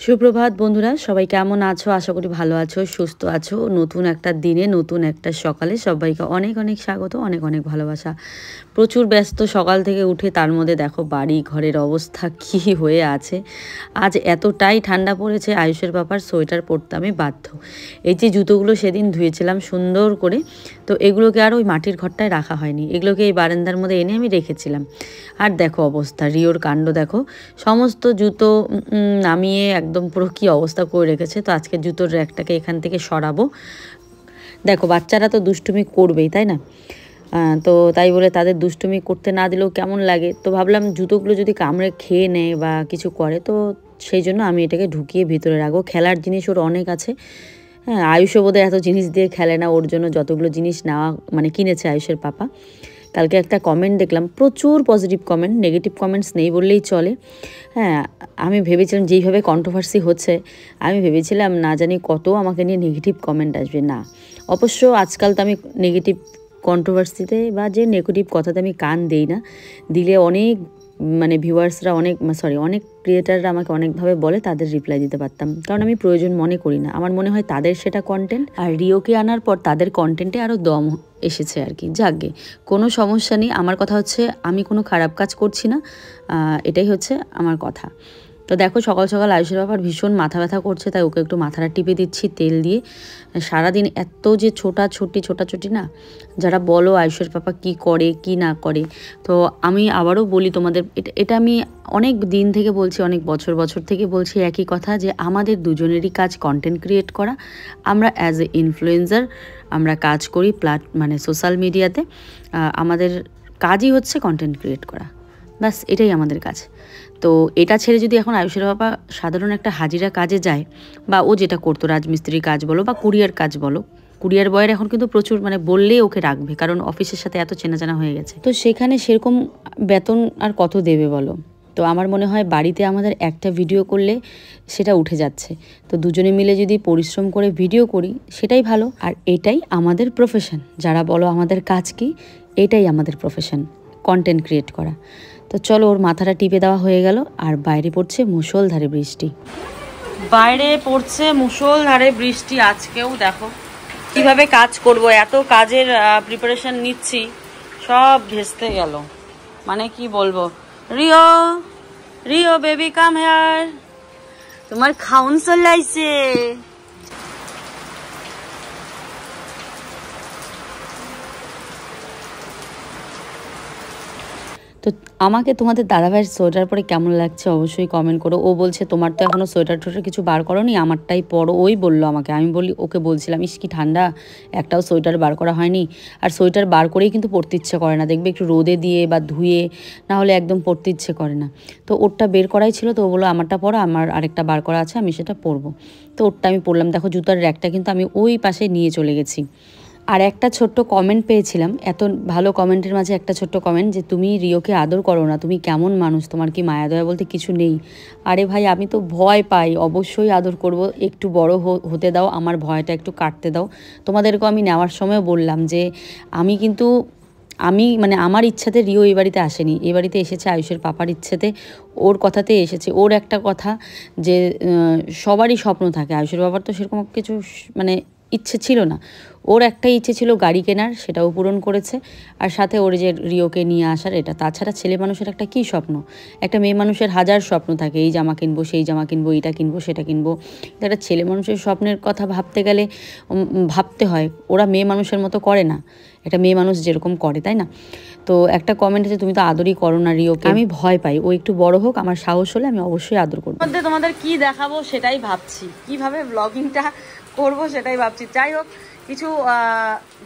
সুপ্রভাত বন্ধুরা, সবাই কেমন আছো? আশা করি ভালো আছো, সুস্থ আছো। নতুন একটা দিনে, নতুন একটা সকালে সবাইকে অনেক অনেক স্বাগত, অনেক অনেক ভালোবাসা। প্রচুর ব্যস্ত সকাল থেকে উঠে, তার মধ্যে দেখো বাড়ি ঘরের অবস্থা কি হয়ে আছে। আজ এতটাই ঠান্ডা পড়েছে, আয়ুষের পাপার সোয়েটার পরতে আমি বাধ্য। এই যে জুতোগুলো সেদিন ধুয়েছিলাম সুন্দর করে, তো এগুলোকে আর ওই মাটির ঘরটায় রাখা হয়নি, এগুলোকে এই বারান্দার মধ্যে এনে আমি রেখেছিলাম। আর দেখো অবস্থা, রিওর কাণ্ড দেখো, সমস্ত জুতো নামিয়ে একদম পুরো কী অবস্থা করে রেখেছে। তো আজকে জুতোর র্যাকটাকে এখান থেকে সরাবো। দেখো বাচ্চারা তো দুষ্টুমি করবেই, তাই না? তো তাই বলে তাদের দুষ্টুমি করতে না দিলেও কেমন লাগে। তো ভাবলাম জুতোগুলো যদি কামড়ে খেয়ে নেয় বা কিছু করে, তো সেই জন্য আমি এটাকে ঢুকিয়ে ভিতরে রাখবো। খেলার জিনিস ওর অনেক আছে। হ্যাঁ, আয়ুষও বোধহয় এত জিনিস দিয়ে খেলে না, ওর জন্য যতগুলো জিনিস নেওয়া মানে কিনেছে আয়ুষের পাপা। কালকে একটা কমেন্ট দেখলাম, প্রচুর পজিটিভ কমেন্ট, নেগেটিভ কমেন্টস নেই বললেই চলে। হ্যাঁ, আমি ভেবেছিলাম যেইভাবে কন্ট্রোভার্সি হচ্ছে, আমি ভেবেছিলাম না জানি কত আমাকে নিয়ে নেগেটিভ কমেন্ট আসবে। না, অবশ্য আজকাল তো আমি নেগেটিভ কন্ট্রোভার্সিতে বা যে নেগেটিভ কথাতে আমি কান দেই না। দিলে অনেক মানে ভিউয়ার্সরা অনেক ক্রিয়েটাররা আমাকে অনেকভাবে বলে, তাদের রিপ্লাই দিতে পারতাম, কারণ আমি প্রয়োজন মনে করি না। আমার মনে হয় তাদের সেটা কন্টেন্ট, আর রিওকে আনার পর তাদের কন্টেন্টে আরও দম এসেছে আর কি। যাকগে, কোনো সমস্যা নেই। আমার কথা হচ্ছে আমি কোনো খারাপ কাজ করছি না, এটাই হচ্ছে আমার কথা। তো দেখো সকাল সকাল আয়ুষের বাবার ভীষণ মাথা ব্যথা করছে, তাই ওকে একটু মাথাটা টিপে দিচ্ছি তেল দিয়ে। সারাদিন এত যে ছোটাছুটি না, যারা বলো আয়ুষের পাপা কি করে কি না করে, তো আমি আবারও বলি তোমাদের, এটা আমি অনেক দিন থেকে বলছি, অনেক বছর থেকে বলছি একই কথা, যে আমাদের দুজনেরই কাজ কন্টেন্ট ক্রিয়েট করা। আমরা অ্যাজ এ ইনফ্লুয়েন্সার আমরা কাজ করি মানে সোশ্যাল মিডিয়াতে। আমাদের কাজই হচ্ছে কন্টেন্ট ক্রিয়েট করা, ব্যাস এটাই আমাদের কাজ। তো এটা ছেড়ে যদি এখন আয়ুষের বাবা সাধারণ একটা হাজিরা কাজে যায়, বা ও যেটা করতো রাজমিস্ত্রির কাজ বলো বা কুরিয়ার কাজ বলো, কুরিয়ার বয়ের এখন কিন্তু প্রচুর মানে বললেই ওকে রাখবে, কারণ অফিসের সাথে এত চেনাজানা হয়ে গেছে। তো সেখানে সেরকম বেতন আর কত দেবে বলো? তো আমার মনে হয় বাড়িতে আমাদের একটা ভিডিও করলে সেটা উঠে যাচ্ছে। তো দুজনে মিলে যদি পরিশ্রম করে ভিডিও করি সেটাই ভালো। আর এটাই আমাদের প্রফেশন। যারা বলো আমাদের কাজ কি, এটাই আমাদের প্রফেশন, কন্টেন্ট ক্রিয়েট করা। তো চলো, ওর মাথাটা টিপে দেওয়া হয়ে গেল। আর বাইরে পড়ছে মুষলধারে বৃষ্টি, বাইরে পড়ছে মুষলধারে বৃষ্টি। আজকেও দেখো কিভাবে কাজ করব, এত কাজের প্রিপারেশন নিচ্ছি, সব ভেস্তে গেল। মানে কি বলবো, Rio Rio baby come here, তোমার খাউন চলাইছে। তো আমাকে তোমাদের দাদাভাইয়ের সোয়েটার পরে কেমন লাগছে অবশ্যই কমেন্ট করো। ও বলছে তোমার তো এখনও সোয়েটার টোয়েটার কিছু বার করো নি, আমারটাই পরো। ওই বললো আমাকে, আমি ওকে বলছিলাম ইস কি ঠান্ডা, একটাও সোয়েটার বার করা হয়নি। আর সোয়েটার বার করেই কিন্তু পরতে ইচ্ছে করে না, দেখবে একটু রোদে দিয়ে বা ধুয়ে না হলে একদম পরতে ইচ্ছে করে না। তো ওরটা বের করাই ছিল, তো ও বললো আমারটা পরো, আমার আরেকটা বার করা আছে, আমি সেটা পরবো। তো ওরটা আমি পরলাম। দেখো জুতার র্যাকটা কিন্তু আমি ওই পাশে নিয়ে চলে গেছি। আর একটা ছোট্ট কমেন্ট পেয়েছিলাম, এত ভালো কমেন্টের মাঝে একটা ছোট্ট কমেন্ট, যে তুমি রিওকে আদর করো না, তুমি কেমন মানুষ, তোমার কি মায়া দয়া বলতে কিছু নেই? আরে ভাই, আমি তো ভয় পাই, অবশ্যই আদর করব, একটু বড় হতে দাও, আমার ভয়টা একটু কাটতে দাও। তোমাদেরকেও আমি নেওয়ার সময় বললাম যে আমি মানে আমার ইচ্ছাতে রিও এই বাড়িতে আসেনি, এই বাড়িতে এসেছে আয়ুষের পাপার ইচ্ছেতে, ওর কথাতে এসেছে। ওর একটা কথা যে সবারই স্বপ্ন থাকে, আয়ুষের বাবার তো সেরকম কিছু মানে ইচ্ছে ছিল না, ওর একটাই ইচ্ছে ছিল গাড়ি কেনার, সেটাও পূরণ করেছে। আর সাথে ওর যে রিওকে নিয়ে আসার, এটা। তাছাড়া ছেলে মানুষের একটা কী স্বপ্ন, একটা মেয়ে মানুষের হাজার স্বপ্ন থাকে, এই জামা কিনবো, সেই জামা কিনবো, এইটা কিনবো, সেটা কিনবো। একটা ছেলে মানুষের স্বপ্নের কথা ভাবতে গেলে ভাবতে হয়, ওরা মেয়ে মানুষের মতো করে না, একটা মেয়ে মানুষ যেরকম করে, তাই না? তো একটা কমেন্ট আছে, তুমি তো আদরই করো না রিওকে। আমি ভয় পাই, ও একটু বড় হোক, আমার সাহস হলে আমি অবশ্যই আদর করবো। তোমাদের কি দেখাবো সেটাই ভাবছি, কিভাবে ব্লগিংটা করবো সেটাই ভাবছি। যাই হোক, কিছু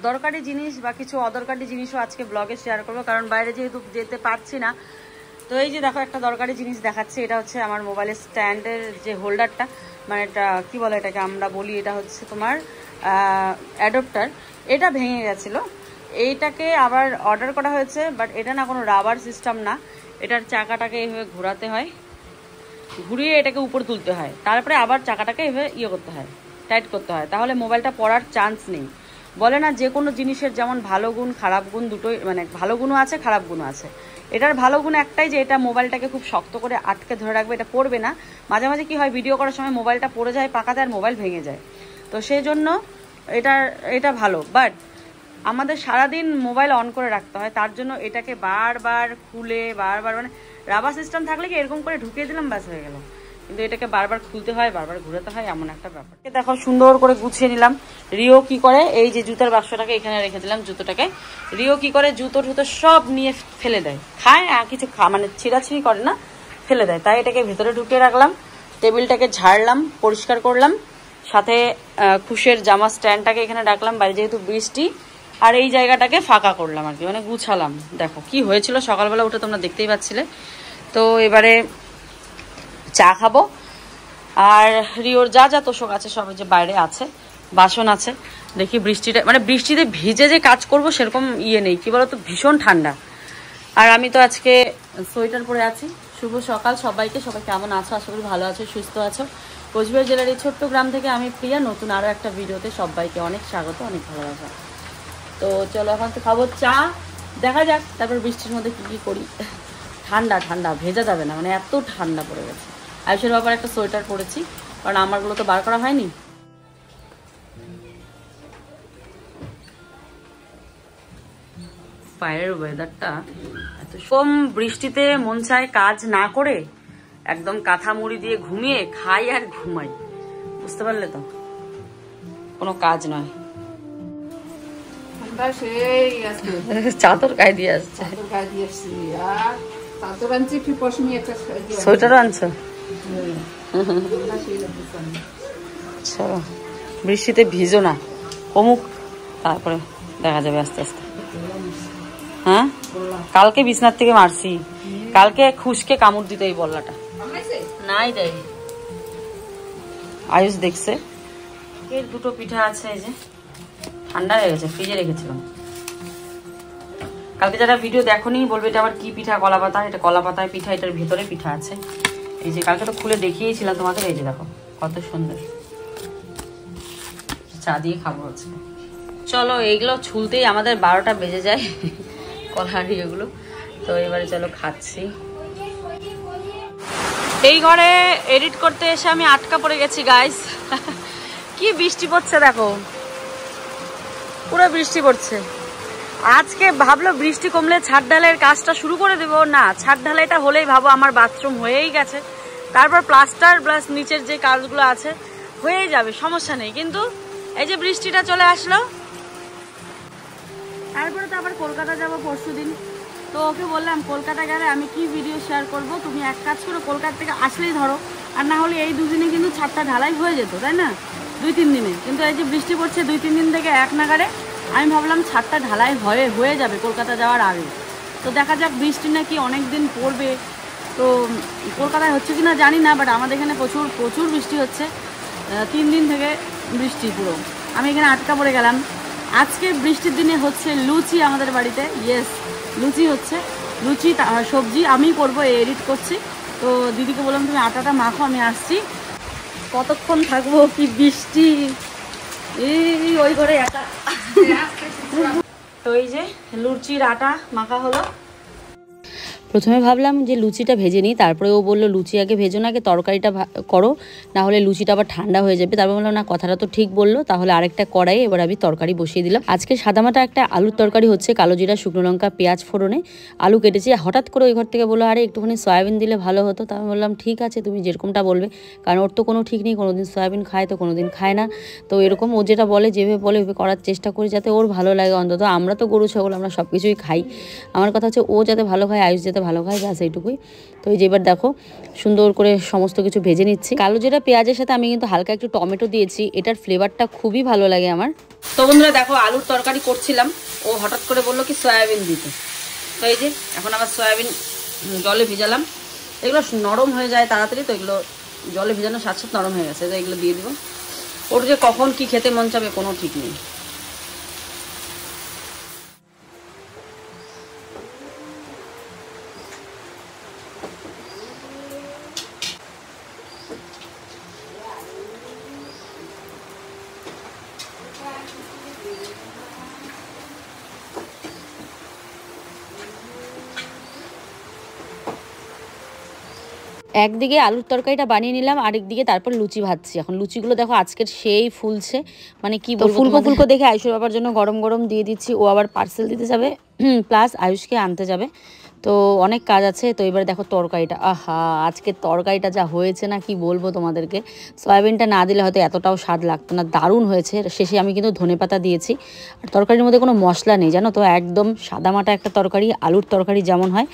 দরকারি জিনিস বা কিছু অদরকারি জিনিসও আজকে ব্লগে শেয়ার করবো, কারণ বাইরে যেহেতু যেতে পারছি না। তো এই যে দেখো একটা দরকারি জিনিস দেখাচ্ছি, এটা হচ্ছে আমার মোবাইলের স্ট্যান্ডের যে হোল্ডারটা, মানে এটা কী বলে, এটাকে আমরা বলি, এটা হচ্ছে তোমার অ্যাডপ্টার। এটা ভেঙে গেছিলো, এইটাকে আবার অর্ডার করা হয়েছে, বাট এটা না কোনো রাবার সিস্টেম না, এটার চাকাটাকে এইভাবে ঘোরাতে হয়, ঘুরিয়ে এটাকে উপর তুলতে হয়, তারপরে আবার চাকাটাকে এভাবে করতে হয়, টাইট করতে হয়, তাহলে মোবাইলটা পড়ার চান্স নেই। বলে না যে কোনো জিনিসের যেমন ভালো গুণ খারাপ গুণ দুটোই, মানে ভালো গুণও আছে খারাপ গুণও আছে, এটার ভালো গুণ একটাই যে এটা মোবাইলটাকে খুব শক্ত করে আটকে ধরে রাখবে, এটা পড়বে না। মাঝে মাঝে কি হয়, ভিডিও করার সময় মোবাইলটা পড়ে যায় পাকাতে আর মোবাইল ভেঙে যায়, তো সেই জন্য এটা ভালো। বাট আমাদের সারাদিন মোবাইল অন করে রাখতে হয়, তার জন্য এটাকে বারবার খুলে বারবার, মানে রাবার সিস্টেম থাকলে কি এরকম করে ঢুকিয়ে দিলাম ব্যাস হয়ে গেল, কিন্তু এটাকে বারবার খুলতে হয়, বারবার ঘুরাতে হয়, এমন একটা ব্যাপার। দেখো সুন্দর করে গুছিয়ে নিলাম। রিও কি করে, এই যে জুতার বাক্সটাকে এখানে রেখে দিলাম, জুতোটাকে রিও কি করে জুতো টুতো সব নিয়ে ফেলে দেয়, খায় আর কিছু মানে ছিঁড়াছিঁড়ি করে না, ফেলে দেয়। তাই এটাকে ভেতরে ঢুকিয়ে রাখলাম, টেবিলটাকে ঝাড়লাম, পরিষ্কার করলাম, সাথে খুশের জামা স্ট্যান্ডটাকে এখানে রাখলাম, বাইরে যেহেতু বৃষ্টি, আর এই জায়গাটাকে ফাঁকা করলাম আর কি, মানে গুছালাম। দেখো কি হয়েছিল সকালবেলা উঠে, তোমরা দেখতেই পাচ্ছিলে। তো এবারে চা খাবো, আর রিওর যা যা তোষক আছে সব যে বাইরে আছে, বাসন আছে। দেখি বৃষ্টিটা, মানে বৃষ্টিতে ভিজে যে কাজ করব সেরকম ইয়ে নেই, কি বলতো, ভীষণ ঠান্ডা। আর আমি তো আজকে সোয়েটার পরে আছি। শুভ সকাল সবাইকে, সবাই কেমন আছো? আশা করি ভালো আছো, সুস্থ আছো। কোচবিহার জেলার এই ছোট্ট গ্রাম থেকে আমি প্রিয়া, নতুন আরও একটা ভিডিওতে সবাইকে অনেক স্বাগত, অনেক ভালোবাসা। তো চলো এখন তো খাবো চা, দেখা যাক তারপর বৃষ্টির মধ্যে কি কি করি। ঠান্ডা ঠান্ডা, ভেজা যাবে না, মানে এত ঠান্ডা পড়ে গেছে। আয়ুষের ব্যাপারে একটা সোয়েটার পরেছি, কারণ আমারগুলো তো বার করা হয়নি। বাইরের ওয়েদারটা এত কম, বৃষ্টিতে মন চায় কাজ না করে একদম কাঁথা মুড়ি দিয়ে ঘুমিয়ে খাই আর ঘুমাই, বুঝতে পারলে তো, কোনো কাজ নয়। চাদর গায়ে দিয়ে আসছে, সোয়েটারও আনছো? চলো বৃষ্টিতে ভিজো না, কমুক তারপরে দেখা যাবে আস্তে আস্তে। হ্যাঁ কালকে বিছনার থেকে মারছি, কালকে খুশকে কামড় দিতে এই বল্লাটা নাই দেয়। আয়ুষ দেখছে। এর দুটো পিঠা আছে, এই যে ঠান্ডা হয়ে গেছে, ফ্রিজে রেখেছিলাম। কালকে যারা ভিডিও দেখোনি বলবে এটা আবার কি পিঠা, কলা পাতা। এটা কলা পাতায় পিঠা, এটার ভেতরে পিঠা আছে। এই যে কালকে তো খুলে দেখিয়েছিলাম তোমাদের, এই যে দেখো কত সুন্দর। চা দিয়ে খাবো হচ্ছে। চলো এইগুলো ছুলতেই আমাদের 12টা বেজে যায়, কলাহারি এগুলো। তো এবারে চলো খাচ্ছি। এই ঘরে এডিট করতে এসে আমি আটকা পড়ে গেছি গাইস। কি বৃষ্টি পড়ছে দেখো, পুরো বৃষ্টি পড়ছে। আজকে ভাবলো বৃষ্টি কমলে ছাদ ঢালাইয়ের কাজটা শুরু করে দেবো, না ছাদ ঢালাইটা হলেই ভাবো আমার বাথরুম হয়েই গেছে, তারপর প্লাস্টার প্লাস নিচের যে কাজগুলো আছে হয়েই যাবে, সমস্যা নেই। কিন্তু এই যে বৃষ্টিটা চলে আসলো, তারপরে তো আবার কলকাতা যাবো পরশুদিন। তো ওকে বললাম কলকাতা গেলে আমি কি ভিডিও শেয়ার করব, তুমি এক কাজ করো কলকাতা থেকে আসলেই ধরো, আর না হলে এই দুদিনে কিন্তু ছাদটা ঢালাই হয়ে যেত, তাই না, 2-3 দিনে। কিন্তু এই যে বৃষ্টি পড়ছে 2-3 দিন থেকে এক নাগারে, আমি ভাবলাম ছাদটা ঢালাই হয়ে যাবে কলকাতা যাওয়ার আগে। তো দেখা যাক, বৃষ্টি নাকি অনেক দিন পড়বে, তো কলকাতায় হচ্ছে কি না জানি না, বাট আমাদের এখানে প্রচুর বৃষ্টি হচ্ছে, 3 দিন থেকে বৃষ্টি পুরো। আমি এখানে আটকা পড়ে গেলাম। আজকে বৃষ্টির দিনে হচ্ছে লুচি আমাদের বাড়িতে, ইয়েস লুচি হচ্ছে, লুচি সবজি আমি করবো, এডিট করছি। তো দিদিকে বললাম তুমি আটাটা মাখো, আমি আসছি। কতক্ষণ থাকবো, কি বৃষ্টি, এই ওই ঘরে একা। তো এই যে লুচির আটা মাখা হলো। প্রথমে ভাবলাম যে লুচিটা ভেজে নিই, তারপরে ও বললো লুচি আগে ভেজো না, আগে তরকারিটা করো, না হলে লুচিটা আবার ঠান্ডা হয়ে যাবে। তারপর বললাম না, কথাটা তো ঠিক বললো, তাহলে আরেকটা কড়াই এবার আমি তরকারি বসিয়ে দিলাম। আজকে সাদামাটা একটা আলুর তরকারি হচ্ছে, কালো জিরা শুকনো লঙ্কা পেঁয়াজ ফোড়নে আলু কেটেছি। হঠাৎ করে ওই ঘর থেকে বললো আরে একটুখানি সয়াবিন দিলে ভালো হতো। তা আমি বললাম ঠিক আছে, তুমি যেরকমটা বলবে, কারণ ওর তো কোনো ঠিক নেই, কোনোদিন সয়াবিন খায় তো কোনোদিন খায় না। তো এরকম ও যেটা বলে, যেভাবে বলে ওইভাবে করার চেষ্টা করি, যাতে ওর ভালো লাগে। অন্তত আমরা তো গরু ছাগল, আমরা সব কিছুই খাই। আমার কথা হচ্ছে ও যাতে ভালো খায়, আয়ুষ যাতে ভালো খায়, ব্যাস এইটুকুই। তো এই যে এবার দেখো সুন্দর করে সমস্ত কিছু ভেজে নিচ্ছি। কালো জিরা পেঁয়াজের সাথে আমি কিন্তু হালকা একটু টমেটো দিয়েছি, এটার ফ্লেভারটা খুবই ভালো লাগে আমার। তো বন্ধুরা দেখো আলুর তরকারি করছিলাম, ও হঠাৎ করে বললো কি সয়াবিন দিতে। তো এই যে এখন আবার সয়াবিন জলে ভিজালাম, এগুলো নরম হয়ে যায় তাড়াতাড়ি, তো এগুলো জলে ভিজানো সাথে সাথে নরম হয়ে গেছে। তো এগুলো দিয়ে দিব। ওর যে কখন কি খেতে মন চাবে কোনো ঠিক নেই। একদিকে আলুর তরকারিটা বানিয়ে নিলাম, আরেকদিকে তারপর লুচি ভাজছি। এখন লুচিগুলো দেখো আজকের সেই ফুলছে, মানে কি বলবো, ফুলকো ফুলকো দেখে আয়ুষের বাবার জন্য গরম গরম দিয়ে দিচ্ছি। ও আবার পার্সেল দিতে যাবে, প্লাস আয়ুষকে আনতে যাবে, তো অনেক কাজ আছে। তো এবার দেখো তরকারিটা, আহা আজকে তরকারিটা যা হয়েছে না কি বলবো তোমাদেরকে। সয়াবিনটা না দিলে হয়তো এতটাও স্বাদ লাগতো না, দারুণ হয়েছে। শেষে আমি কিন্তু ধনেপাতা দিয়েছি। আর তরকারির মধ্যে কোনো মশলা নেই জানো তো, একদম সাদামাটা একটা তরকারি, আলুর তরকারি যেমন হয়,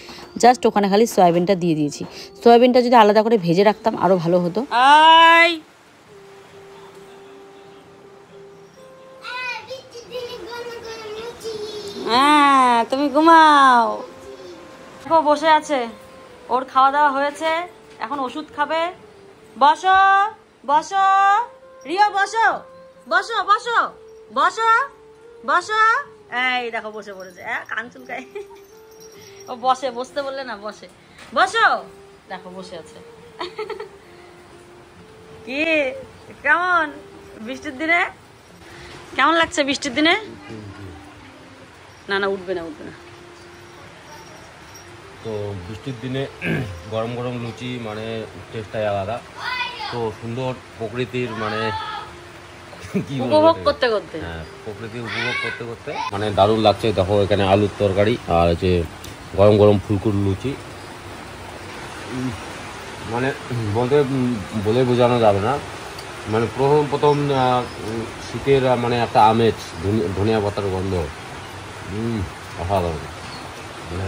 জাস্ট ওখানে খালি সয়াবিনটা দিয়ে দিয়েছি। সয়াবিনটা যদি আলাদা করে ভেজে রাখতাম আরও ভালো হতো। হ্যাঁ তুমি ঘুমাও। বসে আছে, ওর খাওয়া দাওয়া হয়েছে, এখন ওষুধ খাবে। বসো বসো রিয়া, বসো বসো বসো বসো বসো। এই দেখো বসে পড়েছে, কান চুলকায়। ও বসে, বসতে বললে না, বসে বসো, দেখো বসে আছে। কি কেমন বৃষ্টির দিনে, কেমন লাগছে বৃষ্টির দিনে? না না উঠবে না, উঠবে না। তো বৃষ্টির দিনে গরম গরম লুচি মানে টেস্টটাই আলাদা। তো সুন্দর প্রকৃতির মানে কি উপভোগ করতে করতে, হ্যাঁ প্রকৃতি উপভোগ করতে করতে মানে দারুণ লাগছে। দেখো এখানে আলুর তরকারি আর হচ্ছে গরম গরম ফুলকুর লুচি, মানে বলে বোঝানো যাবে না। মানে প্রথম শীতের মানে একটা আমেজ, ধনিয়া পাতার গন্ধ, অসাধারণ। মানে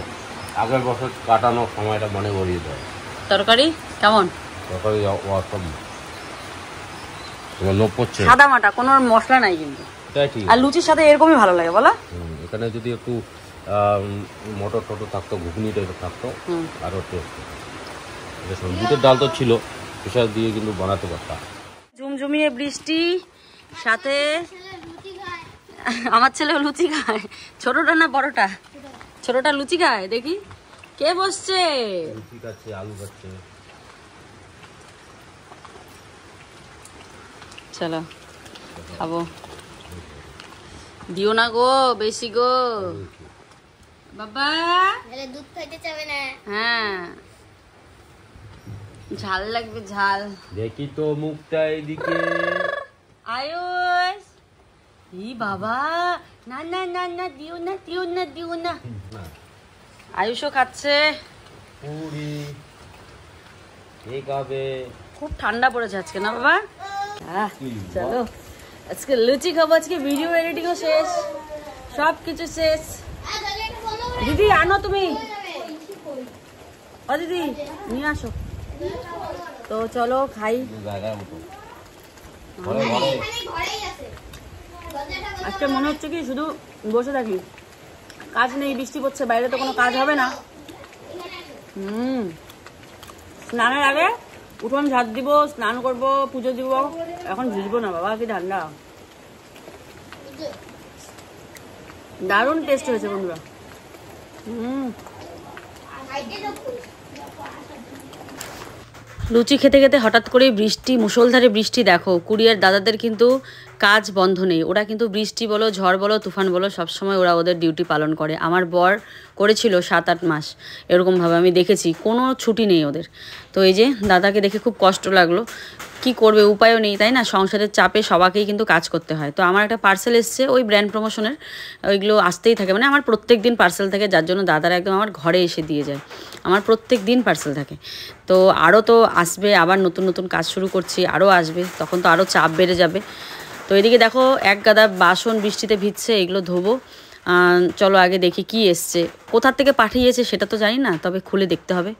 আগের বছর কাটানো সময়টা মনে করিয়ে দেয়। তরকারি কেমন? তরকারি অসম, তোমার লোভ করছে, সাদা মাটা, কোনো মশলা নাই কিন্তু, তাই ঠিক। আর লুচির সাথে এরকমই ভালো লাগে বলো। এখানে যদি একটু মটর টটর থাকতো, ঘুগনি টাইপের থাকতো, আরও টেস্ট। বুটের ডাল তো ছিল, প্রেশার দিয়ে কিন্তু বানাতে পারতাম। ঝুমঝুমিয়ে বৃষ্টি, সাথে আমার ছেলে লুচি খায়। ছোটটা না বড়টা? ছোটটা লুচি খায়। দেখি কে বসছে, লুচি খাচ্ছে, আলু খাচ্ছে। চলো খাবো, দিও না গো বেশি গো বাবা, দুধ খাইতে চাবে না। হ্যাঁ ঝাল লাগবে, ঝাল। দেখি তো মুখটা এদিকে। আয়ুষ, ই বাবা, না না না না, দিও না দিও না দিও না। আয়ুষও খাচ্ছে পুরি, এই খাবে। খুব ঠান্ডা পড়েছে আজকে না বাবা? চলো আজকে লুচি খাবো, আজকে ভিডিও এডিটিংও শেষ, সব কিছু শেষ। দিদি আনো তুমি, ও দিদি নিয়ে আসো। তো চলো খাই। আজকে মনে হচ্ছে কি শুধু বসে থাকি, কাজ নেই, বৃষ্টি পড়ছে, বাইরে তো কোনো কাজ হবে না। স্নানের আগে উঠোন ঝাড় দিব, স্নান করব, পুজো দিব। এখন ভিজবো না বাবা, কি ঠান্ডা। দারুণ টেস্ট হয়েছে বন্ধুরা। লুচি খেতে খেতে হঠাৎ করে বৃষ্টি, মুষলধারে বৃষ্টি। দেখো কুরিয়ার দাদাদের কিন্তু কাজ বন্ধ নেই, ওরা কিন্তু বৃষ্টি বলো, ঝড় বলো, তুফান বলো, সবসময় ওরা ওদের ডিউটি পালন করে। আমার বর করেছিল 7-8 মাস এরকমভাবে, আমি দেখেছি, কোনো ছুটি নেই ওদের। তো এই যে দাদাকে দেখে খুব কষ্ট লাগলো, কি করবে, উপায়ও নেই তাই না, সংসারের চাপে সবাইকেই কিন্তু কাজ করতে হয়। তো আমার একটা পার্সেল এসছে ওই ব্র্যান্ড প্রমোশনের, ওইগুলো আসতেই থাকে, মানে আমার প্রত্যেক দিন পার্সেল থাকে, যার জন্য দাদারা একদম আমার ঘরে এসে দিয়ে যায়, আমার প্রত্যেক দিন পার্সেল থাকে। তো আরও তো আসবে, আবার নতুন নতুন কাজ শুরু করছি, আরও আসবে, তখন তো আরও চাপ বেড়ে যাবে। তো এদিকে দেখো এক গাদা বাসন বৃষ্টিতে ভিজছে, এগুলো ধোবো। চলো আগে দেখি কি এসছে, কোথার থেকে পাঠিয়েছে সেটা তো জানি না, তবে খুলে দেখতে হবে।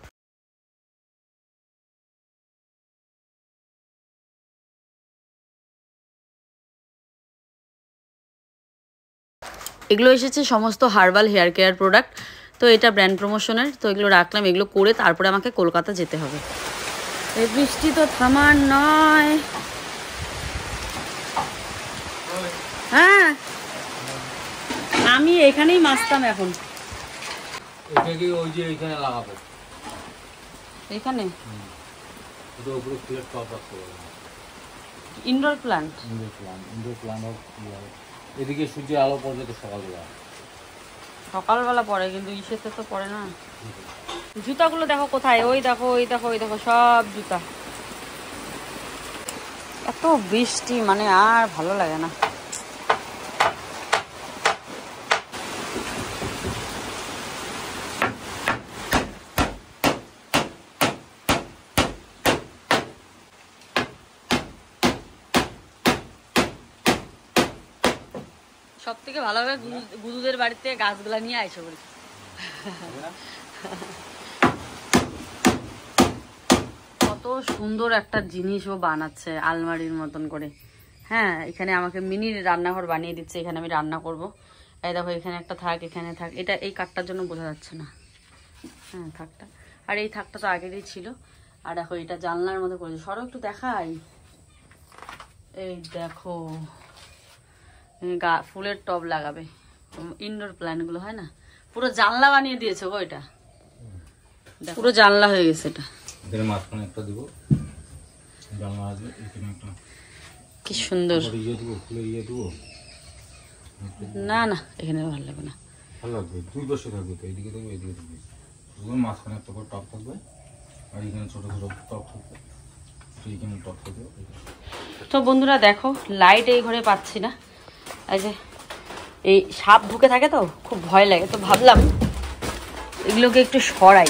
এগুলো এসেছে সমস্ত হার্বাল হেয়ার কেয়ার প্রোডাক্ট, তো এটা ব্র্যান্ড প্রমোশনের। তো এগুলো রাখলাম, এগুলো করে তারপরে আমাকে কলকাতা যেতে হবে। এই বৃষ্টি তো থামার নয়। হ্যাঁ আমি এখানেই মাছতাম এখন। এটা কি ওই যে এখানে লাগাবো? এখানে এটা উপরে প্লেট টপ আছে, ইনডোর প্ল্যান্ট। ইনডোর প্ল্যান্ট এদিকে সূর্যের আলো পড়বে তো সকালবেলা। সকালবেলা পরে, কিন্তু ইসেতে তো পরে না। জুতাগুলো দেখো কোথায়, ওই দেখো ওই দেখো ওই দেখো সব জুতা। এত বৃষ্টি মানে আর ভালো লাগে না। সব থেকে ভালো হবে গুরুদের বাড়িতে গাছগুলা নিয়ে আইসো বলি। কত সুন্দর একটা জিনিস ও বানাচ্ছে আলমারির মতন করে। হ্যাঁ, এখানে আমাকে মিনি রান্নাঘর বানিয়ে দিচ্ছে, এখানে আমি রান্না করব। এই দেখো এখানে একটা থাক, এখানে থাক। এটা এই কাঠটার জন্য বোঝা যাচ্ছে না। হ্যাঁ থাকটা, আর এই থাকটা তো আগেরই ছিল। আর দেখো এটা জানলার মতো করেছে, সরো একটু দেখাই। এই দেখো ফুলের টব লাগাবে, ইনডোর প্ল্যান্টগুলো হয় না, পুরো জানলা বানিয়ে দিয়েছে গো। এটা পুরো জানলা হয়ে গেছে। এটা এখানে মাঝখানে একটা দিব, জানলা আছে এখানে একটা। কি সুন্দর। ফুলের দিব না না, এখানে ভালো লাগবে না। ভালো লাগবে, দুই পাশে থাকবে তো, এইদিকে থাকবে এইদিকে থাকবে। মাঝখানে একটা করে টপ থাকবে, আর এখানে ছোট ছোট টপ থাকবে, এইখানে টপ থাকবে। তো বন্ধুরা দেখো, লাইট এই ঘরে পাচ্ছি না। এই যে এই সাপ ঢুকে থাকে তো খুব ভয় লাগে, তো ভাবলাম এগুলোকে একটু সরাই।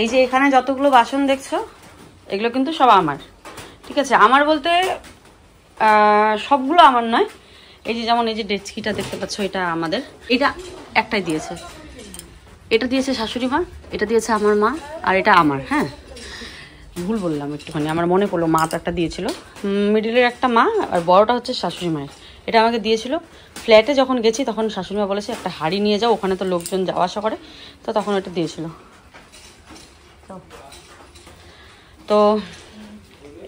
এই যে এখানে যতগুলো বাসন দেখছো এগুলো কিন্তু সব আমার, ঠিক আছে? আমার বলতে সবগুলো আমার নয়। এই যে যেমন এই যে ডেচকিটা দেখতে পাচ্ছ, এটা আমাদের। এটা একটাই দিয়েছে, এটা দিয়েছে শাশুড়ি মা, এটা দিয়েছে আমার মা, আর এটা আমার। হ্যাঁ ভুল বললাম একটুখানি, আমার মনে পড়লো মা তো একটা দিয়েছিল। মিডিলের একটা মা, আর বড়টা হচ্ছে শাশুড়ি মায়ের। এটা আমাকে দিয়েছিল। ফ্ল্যাটে যখন গেছি তখন শাশুড়ি মা বলেছে একটা হাঁড়ি নিয়ে যাও, ওখানে তো লোকজন যাওয়া আসা করে, তো তখন এটা দিয়েছিল। তো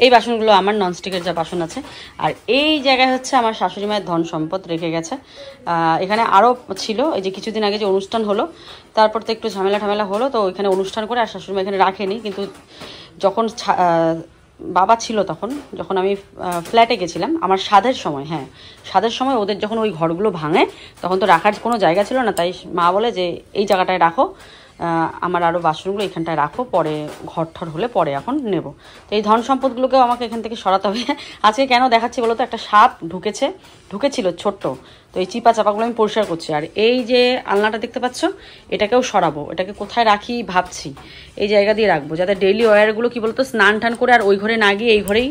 এই বাসনগুলো আমার, ননস্টিকের যা বাসন আছে। আর এই জায়গায় হচ্ছে আমার শাশুড়ি মায়ের ধন সম্পদ রেখে গেছে। এখানে আরও ছিল, এই যে কিছুদিন আগে যে অনুষ্ঠান হলো, তারপর তো একটু ঝামেলা হলো, তো ওইখানে অনুষ্ঠান করে আর শাশুড়ি মা এখানে রাখেনি। কিন্তু যখন বাবা ছিল তখন, যখন আমি ফ্ল্যাটে গেছিলাম আমার সাধের সময়, হ্যাঁ সাধের সময় ওদের যখন ওই ঘরগুলো ভাঙে তখন তো রাখার কোনো জায়গা ছিল না, তাই মা বলে যে এই জায়গাটায় রাখো, আমার আরও বাসনগুলো এখানটায় রাখো, পরে ঘর ঠর হলে পরে এখন নেব। তো এই ধন সম্পদগুলোকেও আমাকে এখান থেকে সরাতে হবে। আজকে কেন দেখাচ্ছি বলো তো, একটা সাপ ঢুকেছিল ছোট্ট, তো এই চিপা চাপাগুলো আমি পরিষ্কার করছি। আর এই যে আলনাটা দেখতে পাচ্ছ, এটাকেও সরাবো। এটাকে কোথায় রাখি ভাবছি, এই জায়গা দিয়ে রাখবো, যাতে ডেইলি ওয়্যারগুলো কি বলতো স্নান টান করে আর ওই ঘরে না গিয়ে এই ঘরেই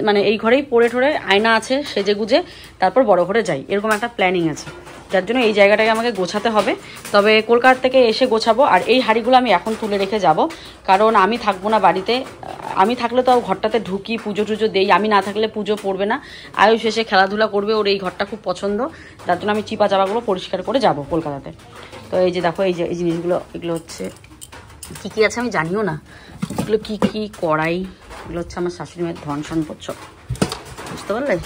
মানে এই ঘরেই পড়ে ঠরে আয়না আছে সেজে গুজে তারপর বড় ঘরে যাই, এরকম একটা প্ল্যানিং আছে। যার জন্য এই জায়গাটাকে আমাকে গোছাতে হবে, তবে কলকাতা থেকে এসে গোছাবো। আর এই হাঁড়িগুলো আমি এখন তুলে রেখে যাব, কারণ আমি থাকবো না বাড়িতে। আমি থাকলে তো ঘরটাতে ঢুকি, পুজো টুজো দেই, আমি না থাকলে পুজো পড়বে না। আয়ুষ এসে খেলাধুলা করবে, ওর এই ঘরটা খুব পছন্দ, যার জন্য আমি চিপা চাপাগুলো পরিষ্কার করে যাব কলকাতাতে। তো এই যে দেখো, এই যে এই জিনিসগুলো, এগুলো হচ্ছে কী কী আছে আমি জানিও না, এগুলো কী কী কড়াই, এগুলো হচ্ছে আমার শাশুড়ি মায়ের ধন সম্পদ সব, বুঝতে পারলে?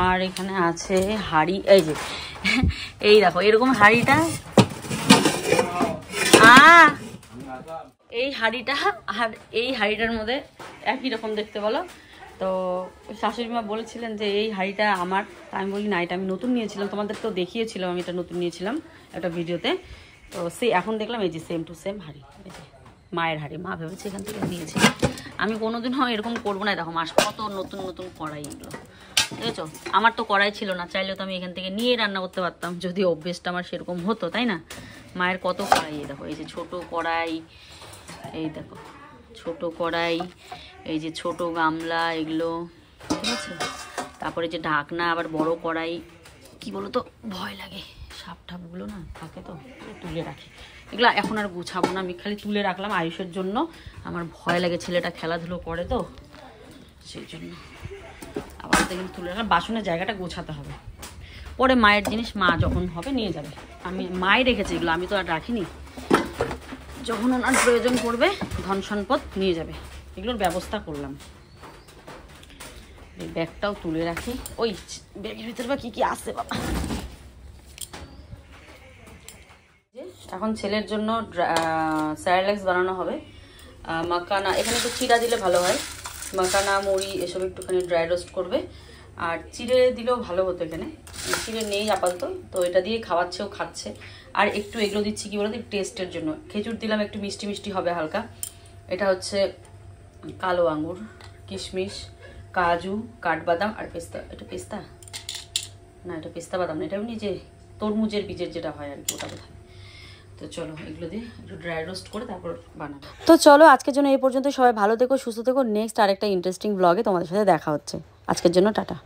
আর এখানে আছে হাঁড়ি, এই যে এই দেখো এরকম হাঁড়িটা, এই হাঁড়িটা আর এই হাঁড়িটার মধ্যে একই রকম দেখতে বলো। তো শাশুড়ি মা বলেছিলেন যে এই হাঁড়িটা আমার, আমি বলি না এটা আমি নতুন নিয়েছিলাম, তোমাদের তো দেখিয়েছিলাম আমি এটা নতুন নিয়েছিলাম একটা ভিডিওতে। তো এখন দেখলাম এই যে সেম টু সেম হাঁড়ি, এই যে মায়ের হাঁড়ি, মা ভেবেছে এখান থেকে নিয়েছি। আমি কোনোদিনও এরকম করবো না। দেখো মাস কত নতুন নতুন কড়াই, এগুলো দেখেছো? আমার তো কড়াই ছিল না, চাইলে তো আমি এখান থেকে নিয়ে রান্না করতে পারতাম যদি অভ্যেসটা আমার সেরকম হতো, তাই না? মায়ের কত কড়াই, দেখো এই যে ছোট কড়াই, এই দেখো ছোট কড়াই, এই যে ছোট গামলা, এগুলো ঠিক আছে। তারপরে যে ঢাকনা, আবার বড় কড়াই, কি বলো তো ভয় লাগে, সাপ ঠাপগুলো না থাকে, তো তুলে রাখি। এগুলো এখন আর গুছাবো না, আমি খালি তুলে রাখলাম আয়ুষের জন্য, আমার ভয় লাগে, ছেলেটা খেলাধুলো করে তো সেই জন্য। আবার কিন্তু তুলে রাখলাম, বাসনের জায়গাটা গোছাতে হবে, পরে মায়ের জিনিস মা যখন হবে নিয়ে যাবে। আমি মাই রেখেছি এগুলো, আমি তো আর রাখিনি, যখন ওনার প্রয়োজন পড়বে ধন সম্পদ নিয়ে যাবে, এগুলোর ব্যবস্থা করলাম। এই ব্যাগটাও তুলে রাখি, ওই ব্যাগের ভিতরে বা কি কি আছে বাবা। এখন ছেলের জন্য স্যারেলেক্স বানানো হবে, মাখানা, এখানে একটু চিড়া দিলে ভালো হয়, মাখানা মুড়ি এসব একটুখানি ড্রাই রোস্ট করবে। আর চিড়ে দিলেও ভালো হতো, এখানে চিড়ে নেই আপাতত, তো এটা দিয়ে খাওয়াচ্ছেও, খাচ্ছে। আর একটু এগুলো দিচ্ছি কি বলতো, টেস্টের জন্য। খেজুর দিলাম, একটু মিষ্টি মিষ্টি হবে হালকা। এটা হচ্ছে কালো আঙ্গুর, কিশমিশ, কাজু, কাঠবাদাম আর পেস্তা। এটা পেস্তা না, এটা পেস্তা বাদাম না, এটা এমনি যে তরমুজের বীজের যেটা হয় আর কি, ওটা বোধহয়। তো চলো এগুলো দিয়ে একটু ড্রাই রোস্ট করে তারপর বানাবো। তো চলো আজকের জন্য এই পর্যন্ত। সবাই ভালো থেকো, সুস্থ থেকো। নেক্সট আরেকটা ইন্টারেস্টিং ব্লগে তোমাদের সাথে দেখা হচ্ছে। আজকের জন্য টাটা।